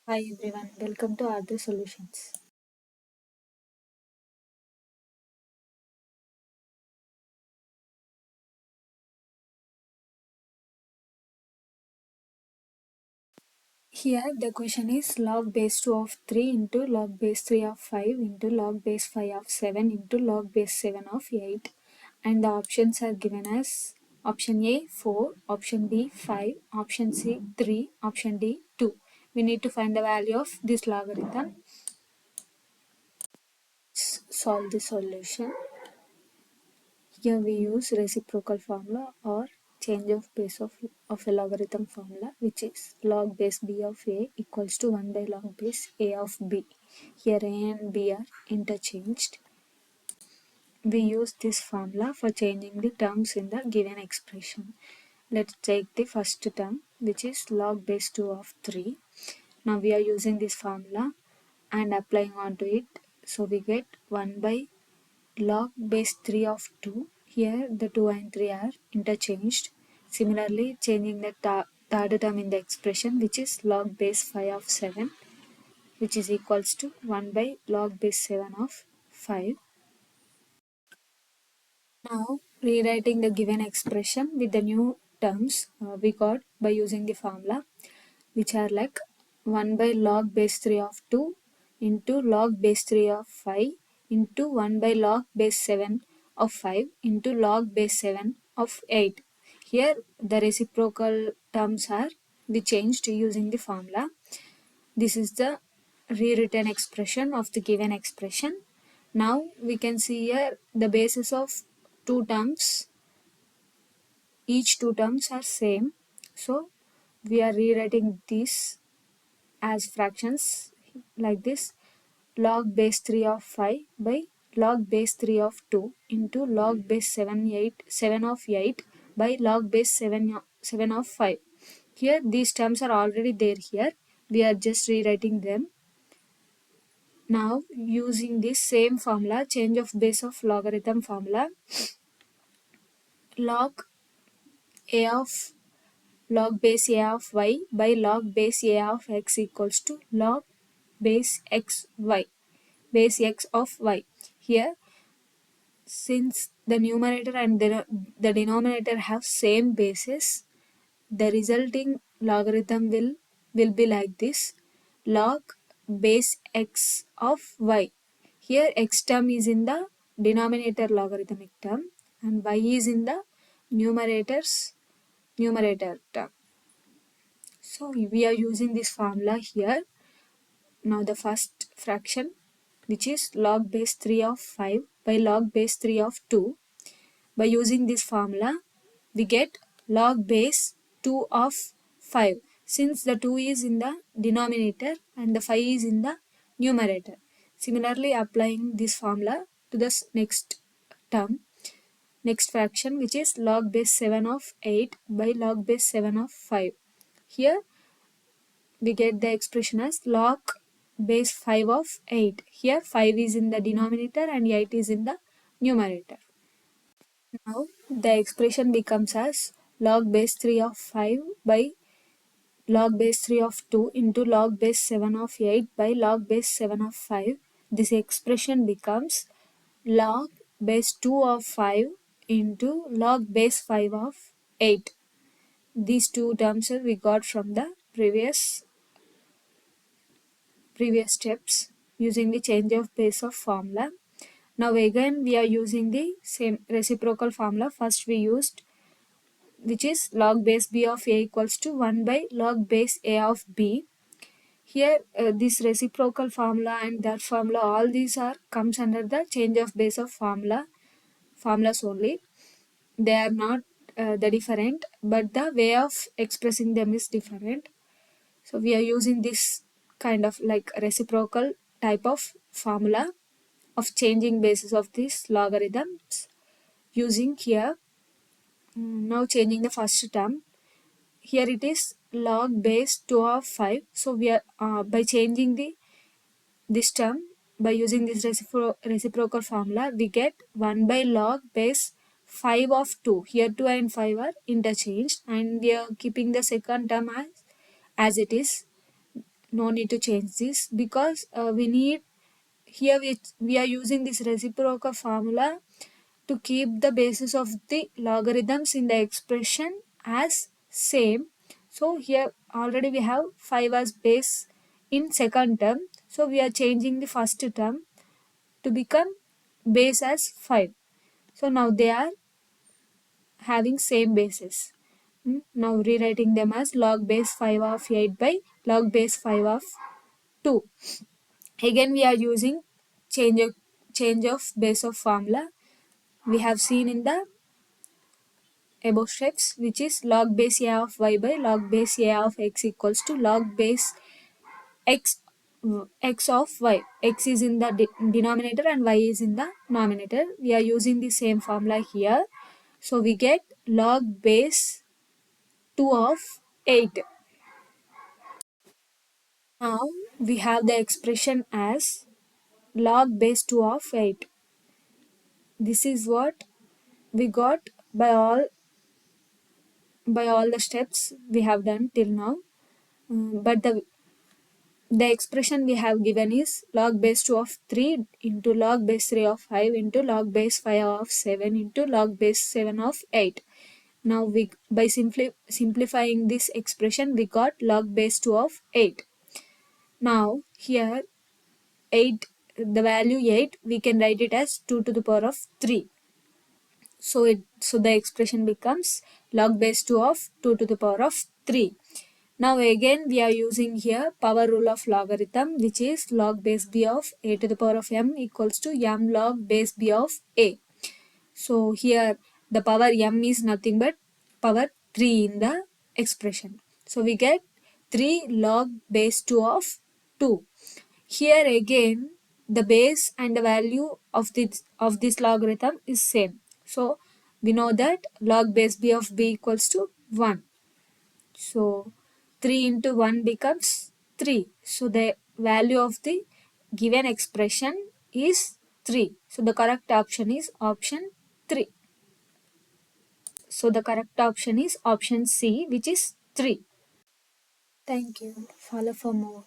Hi everyone, welcome to Other Solutions. Here the question is log base 2 of 3 into log base 3 of 5 into log base 5 of 7 into log base 7 of 8, and the options are given as option A 4, option B 5, option C 3, option D 2. We need to find the value of this logarithm. Solve the solution. Here we use reciprocal formula or change of base of a logarithm formula, which is log base b of a equals to 1 by log base a of b. Here a and b are interchanged. We use this formula for changing the terms in the given expression. Let's take the first term, which is log base 2 of 3. Now we are using this formula and applying onto it. So we get 1 by log base 3 of 2. Here the 2 and 3 are interchanged. Similarly, changing the third term in the expression, which is log base 5 of 7, which is equals to 1 by log base 7 of 5. Now rewriting the given expression with the new terms we got by using the formula, which are like 1 by log base 3 of 2 into log base 3 of 5 into 1 by log base 7 of 5 into log base 7 of 8. Here the reciprocal terms are we changed using the formula. This is the rewritten expression of the given expression. Now we can see here the basis of two terms. Each two terms are same. So we are rewriting this as fractions like this: log base 3 of 5 by log base 3 of 2 into log base 7 of 8 by log base 7 of 5. Here these terms are already there here. We are just rewriting them. Now using this same formula, change of base of logarithm formula, log a of log base a of y by log base a of x equals to log base x y, base x of y. Here, since the numerator and the denominator have same basis, the resulting logarithm will be like this: log base x of y. Here x term is in the denominator logarithmic term and y is in the numerator term. So we are using this formula here. Now the first fraction, which is log base 3 of 5 by log base 3 of 2. By using this formula, we get log base 2 of 5, since the 2 is in the denominator and the 5 is in the numerator. Similarly, applying this formula to the next term, next fraction, which is log base 7 of 8 by log base 7 of 5. Here we get the expression as log base 5 of 8. Here 5 is in the denominator and 8 is in the numerator. Now the expression becomes as log base 3 of 5 by log base 3 of 2 into log base 7 of 8 by log base 7 of 5. This expression becomes log base 2 of 5 into log base 5 of 8. These two terms we got from the previous steps using the change of base of formula. Now again we are using the same reciprocal formula. First we used, which is log base b of a equals to 1 by log base a of b. Here this reciprocal formula and that formula, all these are comes under the change of base of formulas only. They are not the different, but the way of expressing them is different. So we are using this kind of like reciprocal type of formula of changing basis of these logarithms using here. Now changing the first term. Here it is log base 2 of 5. So we are by changing this term by using this reciprocal formula, we get 1 by log base 5 of 2. Here 2 and 5 are interchanged and we are keeping the second term as it is. no need to change this, because we need here we are using this reciprocal formula to keep the basis of the logarithms in the expression as same. So here already we have 5 as base in second term, so we are changing the first term to become base as 5. So now they are having same basis. Now rewriting them as log base 5 of 8 by log base 5 of 2. Again we are using change of base of formula we have seen in the above steps, which is log base a of y by log base a of x equals to log base x x of y. X is in the denominator and y is in the numerator. We are using the same formula here. So we get log base 2 of 8. Now we have the expression as log base 2 of 8. This is what we got by all the steps we have done till now. But the expression we have given is log base 2 of 3 into log base 3 of 5 into log base 5 of 7 into log base 7 of 8. Now we by simplifying this expression we got log base 2 of 8. Now here 8, the value 8 we can write it as 2 to the power of 3. So the expression becomes log base 2 of 2 to the power of 3. Now again we are using here power rule of logarithm, which is log base b of a to the power of m equals to m log base b of a. So here the power m is nothing but power 3 in the expression. So we get 3 log base 2 of 2. Here again the base and the value of this logarithm is same. So we know that log base b of b equals to 1. So 3 into 1 becomes 3. So the value of the given expression is 3. So the correct option is option 3. So the correct option is option C, which is 3. Thank you. Follow for more.